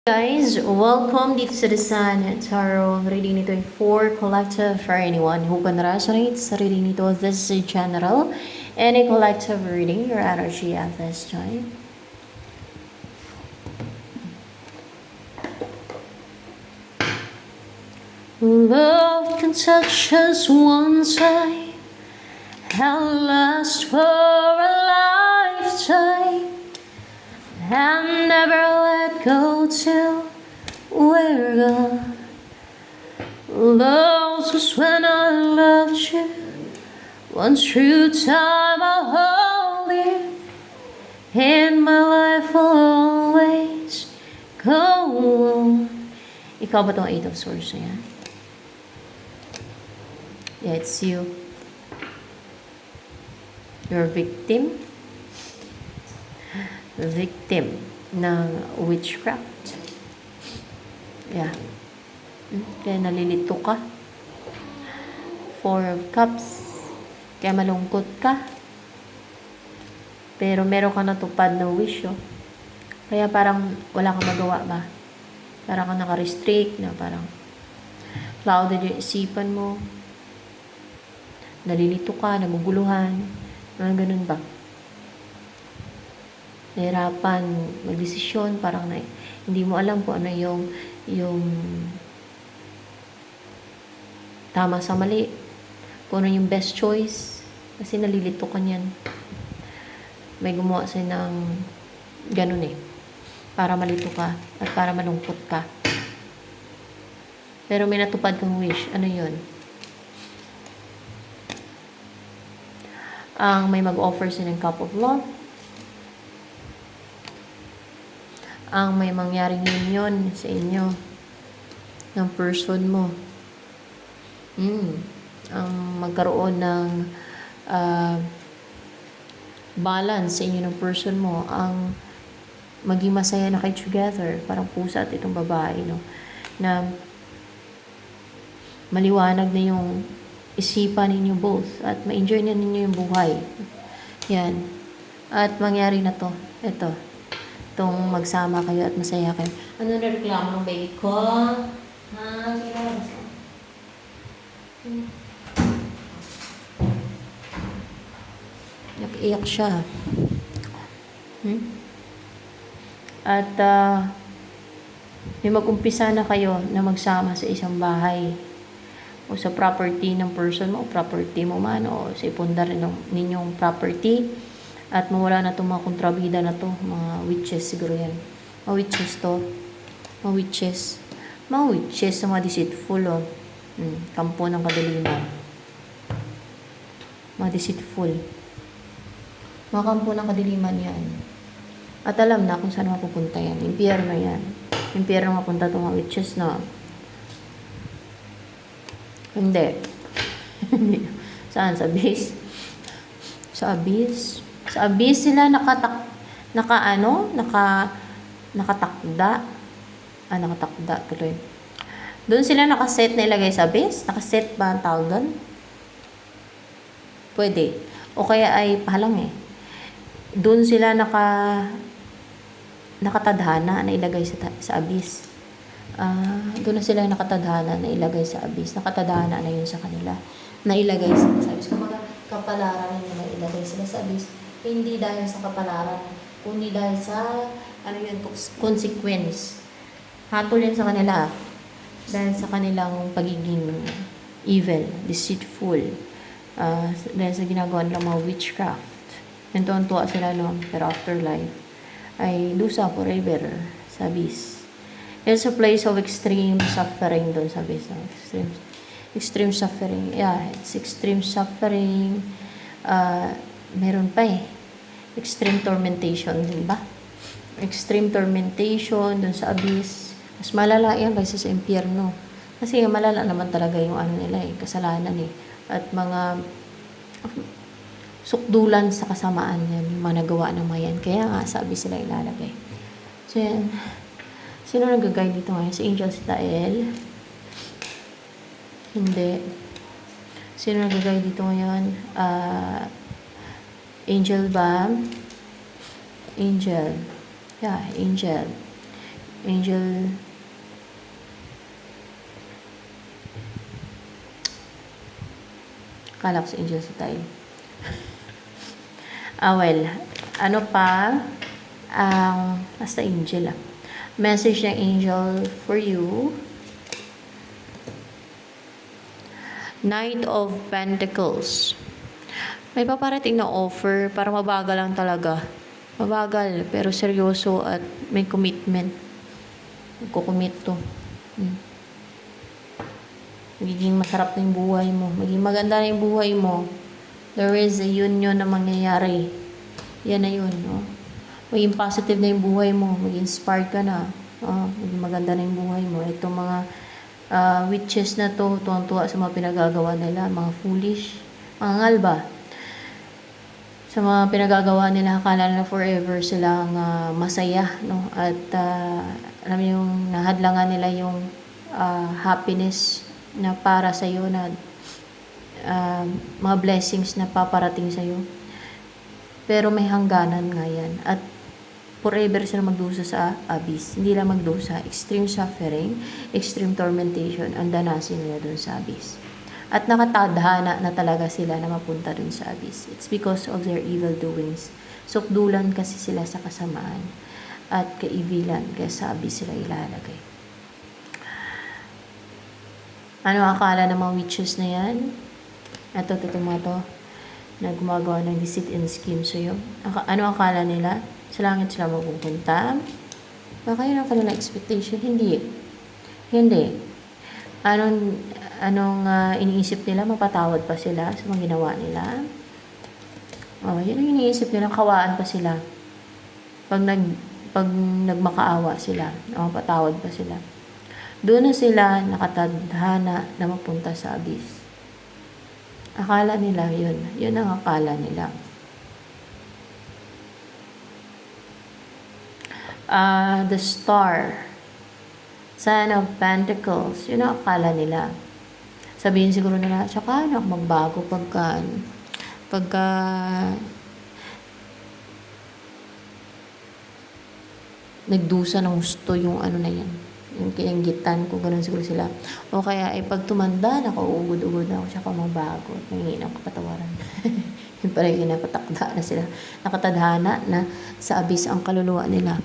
Guys, welcome dito sa The Sun Tarot. Reading nito ay for collective for anyone who can resonate sa reading nito. This is general and a collective reading your energy at this time. Love can touch us one time and last for a lifetime and never let go till we're gone. Love was when I loved you. One true time I'll hold you. In my life will always go on. Ikaw ba itong Eight of Swords na yan? Yeah, it's you. You're a victim. Victim ng witchcraft. Yeah. Kaya nalilito ka. Four of Cups. Kaya malungkot ka. Pero meron ka natupad na wish, oh. Kaya parang wala kang magawa ba? Parang kang naka-restrict na parang clouded yung isipan mo. Nalilito ka, naguguluhan. Mga ganun ba? Nahirapan magdesisyon, parang hindi mo alam kung ano yung tama sa mali, kung ano yung best choice, kasi nalilito ka niyan. May gumawa sa'yo ng ganun para malito ka at para malungkot ka. Pero may natupad kang wish. Ano yun? May mag-offer sa'yo ng cup of love. Ang may mangyaring union sa inyo ng person mo. Ang magkaroon ng balance sa inyo ng person mo. Ang maging masaya na kayo together. Parang pusa at itong babae, no? Na maliwanag na yung isipan ninyo both. At ma-enjoy na ninyo yung buhay. Yan. At mangyari na to. Ito. Itong magsama kayo at masaya kayo. Ano na reklamo ng baby ko? Ha? Nag-iyak siya. At may mag-umpisa na kayo na magsama sa isang bahay o sa property ng person mo o property mo man o sa ipundar ninyong property. At mawala na itong mga kontrabida na to, mga witches siguro yan. Mga witches to. Mga witches. Mga witches na mga deceitful, oh. Kampo ng kadiliman. Mga deceitful. Mga kampo ng kadiliman yan. At alam na kung saan mapupunta yan. Impyerno yan. Impyerno mapunta itong mga witches na. Hindi. Saan? Sa base? Sa abyss? Sa abyss sila nakatakda. Nakatakda tuloy. Doon sila nakaset na ilagay sa abyss. Nakaset ba ang tawag doon? Pwede. O kaya ay pahalang Doon sila nakatadhana na ilagay sa abyss. Doon na sila nakatadhana na ilagay sa abyss. Nakatadhana na yun sa kanila. Na ilagay sa abyss. Kumbaga, kapalaran nila ilagay sila sa abyss. Hindi dahil sa kapalaran, kundi dahil sa consequence. Hatol yan sa kanila. Dahil sa kanilang pagiging evil, deceitful. Dahil sa ginagawa nilang mga witchcraft. And tuwa sila pero afterlife ay dusa forever sa abyss. It's a place of extreme suffering doon sa abyss. Extreme suffering. Yeah, it's extreme suffering. Meron pa extreme tormentation, di ba? Extreme tormentation dun sa abyss. Mas malala yan kaysa sa impyerno. Kasi malala naman talaga yung nila kasalanan At mga sukdulan sa kasamaan yan, yung mga nagawa ng mga yan. Kaya nga, sa abyss sila ilalagay. So yan. Sino nag-guide dito ngayon? Si Angel Sitael? Hindi. Sino nag-guide dito ngayon? Angel ba? Angel. Yeah, angel. Angel. Kala ko sa angel sa tayo. Well, ano pa? Basta angel Message ng angel for you. Knight of Pentacles. May paparating na offer, para mabagal lang talaga. Mabagal, pero seryoso at may commitment. Magkukumit to. Magiging masarap na yung buhay mo. Magiging maganda na yung buhay mo. There is a union na mangyayari. Yan na yun, no? Maging positive na yung buhay mo. Maging inspired ka na. Maging maganda na yung buhay mo. Itong mga witches na to, tuwang-tuwa sa mga pinagagawa nila. Mga foolish. Mga ngalba. Sa mga pinagagawa nila, akala na forever silang masaya, no? At alam mo yung nahadlangan nila yung happiness na para sa iyo, na mga blessings na paparating sa iyo. Pero may hangganan nga yan. At forever sila magdusa sa abyss. Hindi lang magdusa. Extreme suffering, extreme tormentation, ang danasin nila dun sa abyss. At nakatadhana na talaga sila na mapunta dun sa abyss. It's because of their evil doings. Sukdulan kasi sila sa kasamaan at kaivilan, kaya sa abyss sila ilalagay. Ano akala ng mga witches na yan? Ito, mga to, na gumagawa ng deceit and scheme sa'yo. Ano akala nila? Sa langit sila mapupunta? Baka yun ang kanilang expectation? Hindi. Anong iniisip nila? Mapatawad pa sila sa mga ginawa nila? Yun ang iniisip nila. Kawaan pa sila. Pag nagmakaawa sila, mapatawad pa sila. Doon na sila nakatadhana na mapunta sa abyss. Akala nila yun. Yun ang akala nila. The Star. Sign of Pentacles. Yun ang akala nila. Sabihin siguro nila, tsaka magbago pagka nagdusa ng gusto yung ano na yan. Yung kinanggitan ko, ganun siguro sila. O kaya, pag tumanda, nakauugod-ugod na ako, tsaka magbago. Nangingi ng kapatawaran. Yun pala yung napatakda na sila. Nakatadhana na sa abyss ang kaluluwa nila.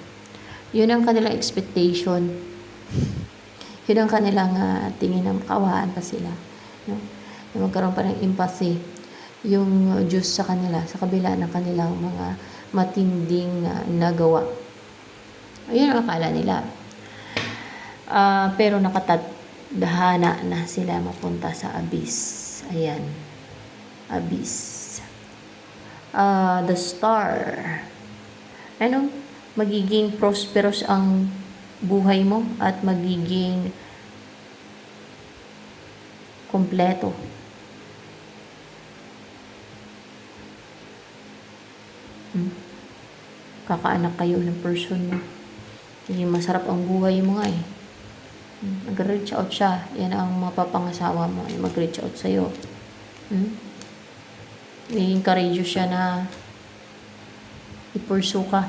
Yun ang kanilang expectation. Yun ang kanilang tingin na makawaan pa sila. No? Magkaroon pa ng empathy yung Diyos sa kanila, sa kabila ng kanilang mga matinding nagawa. Ayun ang akala nila. Pero nakatadhana na sila mapunta sa abyss. Ayan. Abyss. The Star. Magiging prosperous ang buhay mo at magiging kompleto. Kakaanak kayo ng person mo. Magiging masarap ang buhay mo nga Mag-reach out siya. Yan ang mapapangasawa mo. Mag-reach out sa'yo. Magiging courageous siya na i-pursue ka.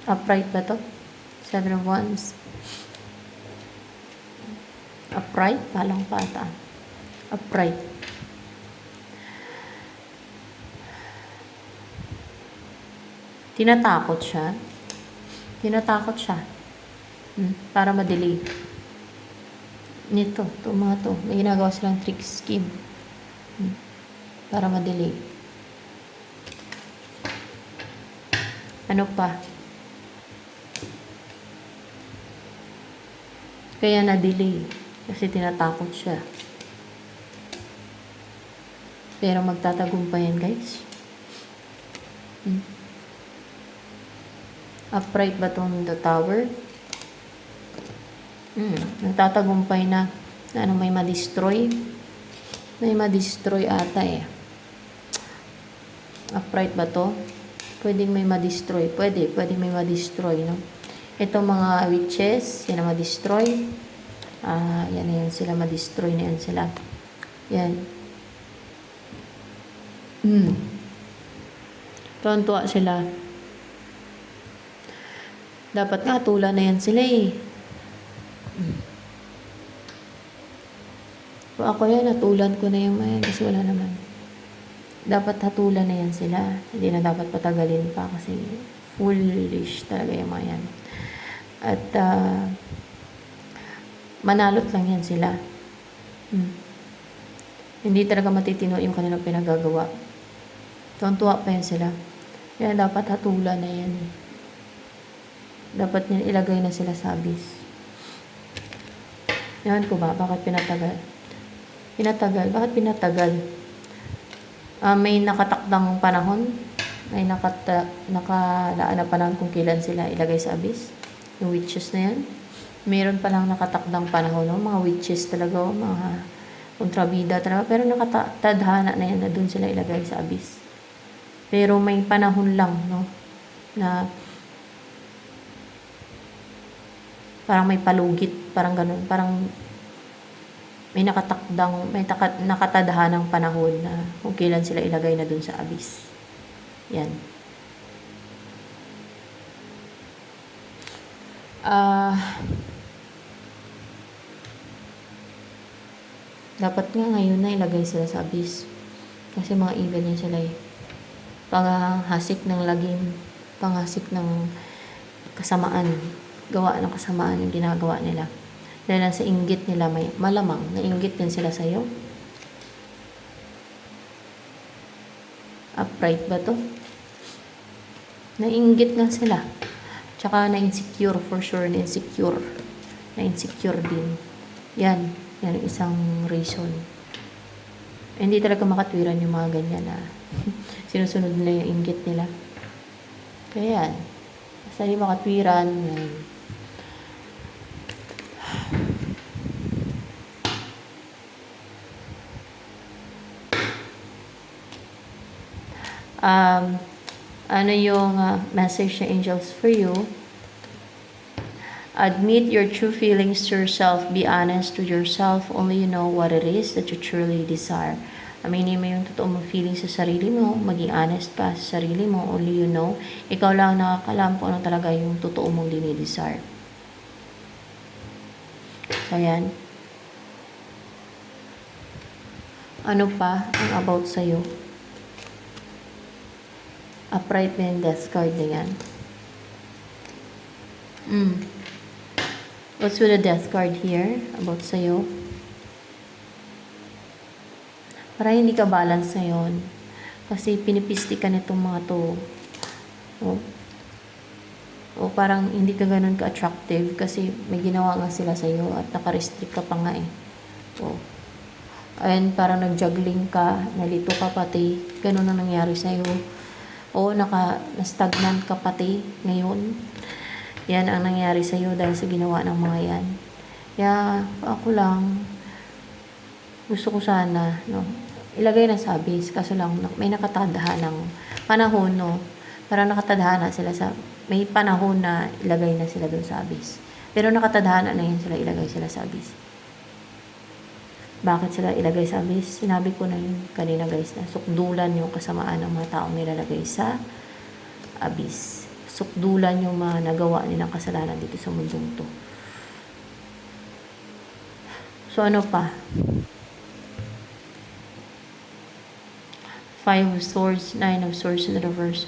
Upright ba to? 7 of Wands. Upright? Palang pata. Upright. Tinatakot siya. Para ma-delay. Nito, mga to. May ginagawa silang trick scheme. Para ma-delay. Ano pa? Kaya na-delay. Kasi tinatakot siya. Pero magtatagumpayan, guys. Upright ba itong the Tower? Nagtatagumpay na. May ma-destroy? May ma-destroy ata Upright ba to? Pwedeng may ma-destroy. Pwede may ma-destroy, no? Itong mga witches, yan na ma-destroy. Yan na yan sila, ma-destroy na yan sila. Yan. Tuwan-tuwa sila. Dapat nga, hatulan na yan sila eh. So, ako yan, hatulan ko na yung mga yan kasi wala naman. Dapat hatulan na yan sila. Hindi na dapat patagalin pa kasi foolish talaga yung mga yan. At, manalot lang yan sila. Hindi talaga matitino yung kanilang pinagagawa. Tuwan-tuwa pa yan sila. Kaya dapat hatulan na yan. Dapat nila ilagay na sila sa abyss. Yan ko ba? Bakit pinatagal? Bakit pinatagal? May nakatakdang panahon. May nakalaan na panahon kung kailan sila ilagay sa abyss. Yung witches na yan. Meron palang nakatakdang panahon, no? Mga witches talaga, mga kontrabida talaga. Pero nakatadhana na yan na doon sila ilagay sa abyss. Pero may panahon lang, no? Na parang may palugit, parang ganun. Parang may nakatadhanang panahon na kung kailan sila ilagay na doon sa abyss. Yan. Dapat nga ngayon na ilagay sila sa abyss. Kasi mga evil yan sila eh. Panghasik ng lagim, panghasik ng kasamaan, gawa ng kasamaan yung ginagawa nila. Dahil sa inggit nila, may malamang nainggit din sila sa'yo. Upright ba to? Nainggit nga sila. Tsaka na-insecure, for sure, na-insecure. Na-insecure din. Yan ang isang reason. Hindi talaga makatwiran yung mga ganyan na sinusunod nila yung inggit nila. Kaya yan. Basta di makatwiran. Ano yung message ng angels for you? Admit your true feelings to yourself. Be honest with yourself. Only you know what it is that you truly desire. Aminin mo yung totoo mong feelings sa sarili mo. Maging honest ka sa sarili mo. Only you know. Ikaw lang nakakalam kung ano talaga yung totoo mong dinidesire. So, yan. Ano pa ang about sa'yo? Upright na yung death card na yan. What's with the death card here? About sa'yo? Para hindi ka balance ngayon. Kasi pinipisti ka nitong mga to. O parang hindi ka ganun ka-attractive kasi may ginawa nga sila sa'yo at naka-restrict ka pa nga eh. Ayun, parang nag-juggling ka, nalito ka pati. Ganun ang nangyari sa'yo. O na-stagnant ka pati ngayon. Yan ang nangyari sa'yo dahil sa ginawa ng mga yan. Kaya ako lang, gusto ko sana, no, ilagay na sa abyss. Kaso lang, may nakatadhanang panahon, no. Parang nakatadhana sila sa, may panahon na ilagay na sila doon sa abyss. Pero nakatadhana na yun sila, ilagay sila sa abyss. Bakit sila ilagay sa abyss? Sinabi ko na yun kanina guys, na sukdulan yung kasamaan ng mga taong nilalagay sa abyss. Sukdulan yung mga nagawa nilang kasalanan dito sa mundong to. So, ano pa? 5 of Swords, 9 of Swords in reverse.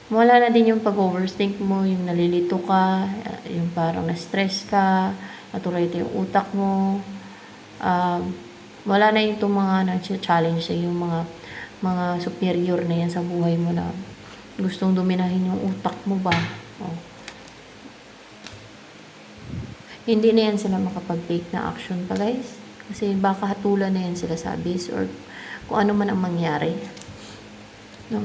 Wala na din yung pag-overthink mo, yung nalilito ka, yung parang na-stress ka, naturito yung utak mo. Wala na yung mga na-challenge sa yung mga superior na yan sa buhay mo na gustong dominahin yung utak mo ba? Hindi na yan sila makapag-take na action pa guys. Kasi baka hatulan na yan sila sa abyss or kung ano man ang mangyari. No?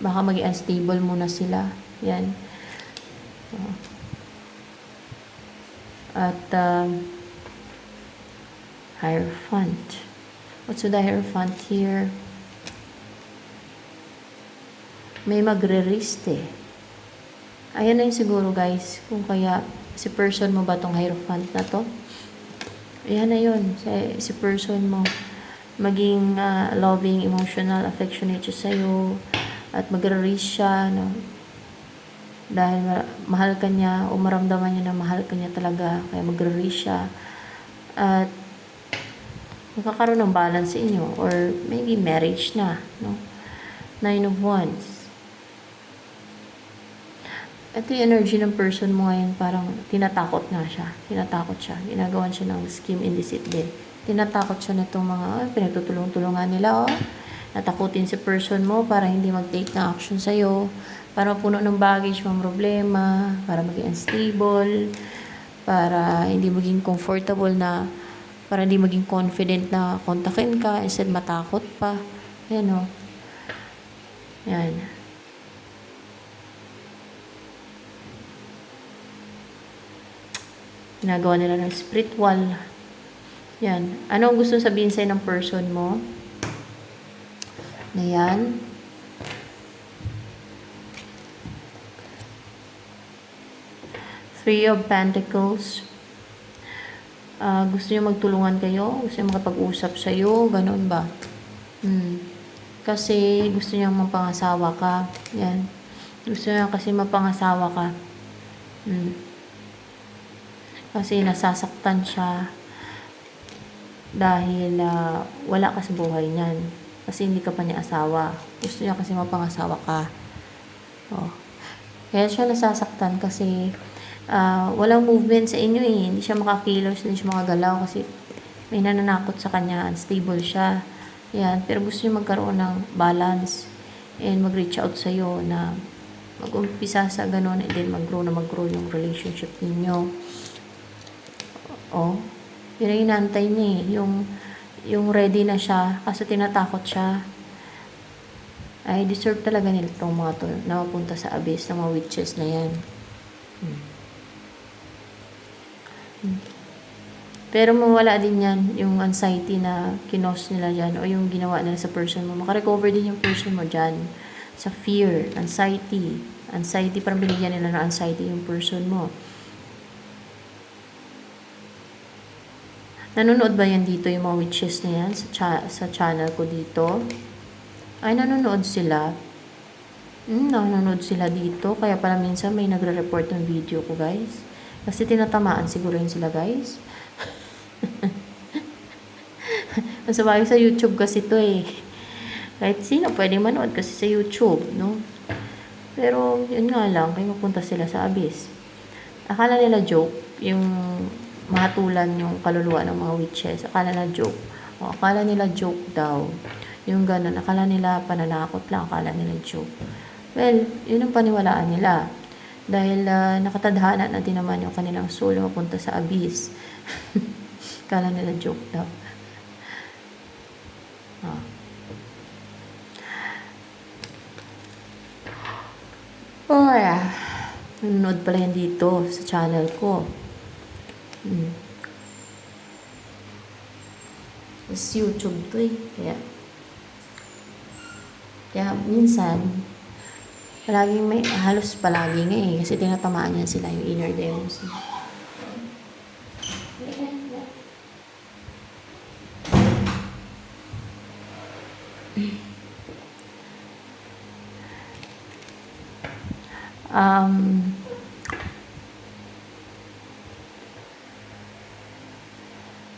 Baka maging unstable muna sila. Yan. At Hierophant. What's with the Hierophant here? May magre-risk eh. Ayan na yung siguro guys. Kung kaya si person mo ba tong Hierophant na to? Ayan na yun. Si person mo maging loving, emotional, affectionate siya sa'yo. At magre-raise siya, no? Dahil mahal ka niya o maramdaman niya na mahal ka niya talaga, kaya magre-raise siya. At magkakaroon ng balance sa inyo or maybe marriage na, no? Nine of Wands. Ito yung energy ng person mo ngayon, parang tinatakot na siya. Tinatakot siya. Ginagawan siya ng scheme and deceit din. Tinatakot siya nitong mga pinagtutulong-tulungan nila, oh. Natakutin si person mo para hindi mag-take ng action sa'yo, para puno ng baggage, mga problema, para maging unstable, para hindi maging comfortable na, para hindi maging confident na kontakin ka, instead matakot pa. Ayan, o. Yan. Ginagawa nila ng spiritual. Yan. Ano ang gusto sabihin sa'yo ng person mo? Na yan. Three of Pentacles. Gusto niyo magtulungan kayo? Gusto niyo makapag-usap sa'yo? Ganon ba? Kasi gusto niya mapangasawa ka. Yan. Gusto niya kasi mapangasawa ka. Kasi nasasaktan siya dahil wala ka sa buhay niyan. Kasi hindi ka pa niya asawa. Gusto niya kasi mapangasawa ka. Oh. Kaya siya nasasaktan kasi walang movement sa inyo eh. Hindi siya makakilos, hindi siya makagalaw kasi may nananakot sa kanya. Unstable siya. Yan. Pero gusto niya magkaroon ng balance and mag-reach out sa'yo na mag-umpisa sa ganun and then mag-grow yung relationship ninyo. Oh, yun ang inaantay niya eh. Yung ready na siya kasi tinatakot siya. Ay, deserve talaga nila itong mga to na mapunta sa abyss ng mga witches na yan. Pero mawala din yan, yung anxiety na kinos nila dyan o yung ginawa nila sa person mo. Makarecover din yung person mo dyan sa fear, anxiety. Anxiety, parang binigyan nila ng anxiety yung person mo. Nanonood ba yan dito yung mga witches na yan sa channel ko dito? Ay, nanonood sila. Nanonood sila dito. Kaya pala minsan may nagre-report ng video ko, guys. Kasi tinatamaan siguro yun sila, guys. Nasabay sa YouTube kasi to eh. Kahit sino pwede manood kasi sa YouTube, no? Pero, yun nga lang, kaya mapunta sila sa abyss. Akala nila joke, yung mahatulan yung kaluluwa ng mga witches. Akala nila joke. O, akala nila joke daw. Yung ganun. Akala nila pananakot lang. Akala nila joke. Well, yun ang paniwalaan nila. Dahil nakatadhana na din naman yung kanilang soul na mapunta sa abyss. Akala nila joke daw. Oh, yeah. Nanonood pala yan dito sa channel ko. Sa YouTube to eh. Kaya minsan, palaging may, halos palagi nga eh. Kasi tinatamaan niya sila yung inner demons.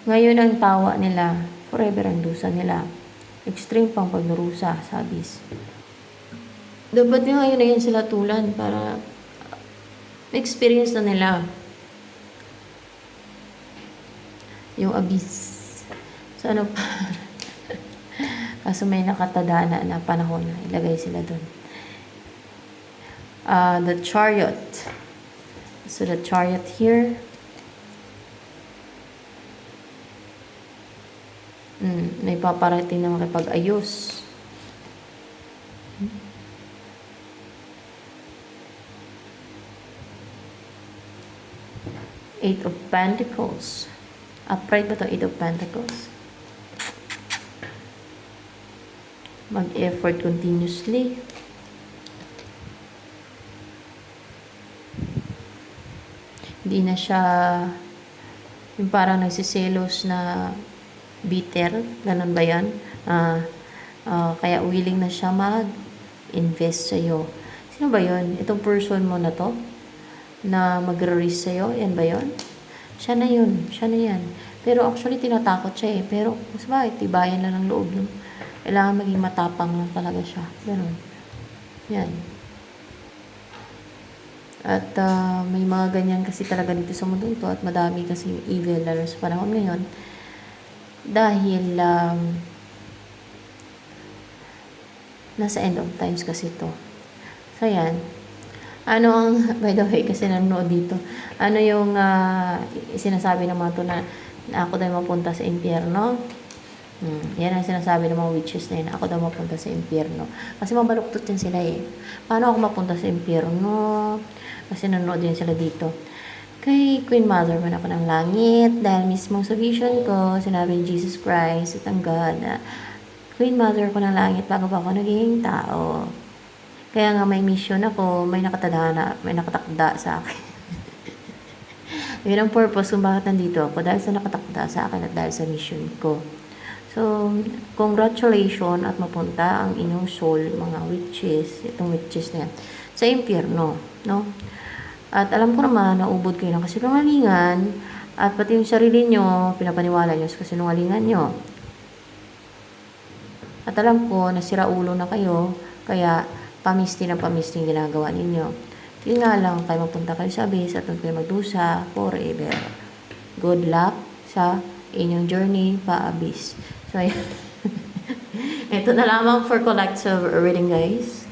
Ngayon ang tawa nila, forever ang dusa nila. Extreme pang pagdurusa, sabis. Dapat nga ngayon na yan sila tulan para experience na nila yung abyss. So ano pa? Kaso may nakatadana na panahon na ilagay sila dun. The Chariot. So the Chariot here. May paparating na makipag-ayos. Eight of Pentacles. Upright ba ito? Eight of Pentacles. Mag-effort continuously. Hindi na siya yung parang nagsiselos na bitter. Ganun ba yan? Kaya willing na siya mag-invest sa'yo. Sino ba yun? Itong person mo na to? Na magre-risk sa'yo? Yan ba yun? Siya na yun. Siya na yan. Pero actually, tinatakot siya eh. Pero, mas bakit? Tibayan lang ng loob. No? Kailangan maging matapang lang talaga siya. Ganun. Yan. At may mga ganyan kasi talaga dito sa mundo ito. At madami kasi evil lalo sa panahon ngayon. Dahil, nasa end of times kasi ito. So, yan. Ano ang, by the way, kasi nanonood dito, ano yung sinasabi ng mga to na ako daw mapunta sa impyerno? Yan ang sinasabi ng mga witches na yun. Ako daw mapunta sa impyerno. Kasi mabaluktot din sila eh. Paano ako mapunta sa impyerno? Kasi nanonood din sila dito. Kay Queen Mother man ako ng langit dahil mismo sa vision ko, sinabi ni Jesus Christ at ang God na Queen Mother ko ng langit bago pa ako naging tao. Kaya nga may mission ako, may nakatadhana, may nakatakda sa akin. Yun ang purpose kung bakit nandito ako, dahil sa nakatakda sa akin at dahil sa mission ko. So, congratulations at mapunta ang inyong soul, mga witches, itong witches na yan, sa impyerno, no? At alam ko naman, naubod kayo ng kasinungalingan, at pati yung sarili nyo, pinapaniwala nyo sa kasinungalingan nyo. At alam ko, nasira ulo na kayo, kaya pamistin ang pamistin ginagawa ninyo. Yun nga lang, kayo mapunta kayo sa abyss at kayo magdusa forever. Good luck sa inyong journey pa abyss. So, ito na lamang for collective reading, guys.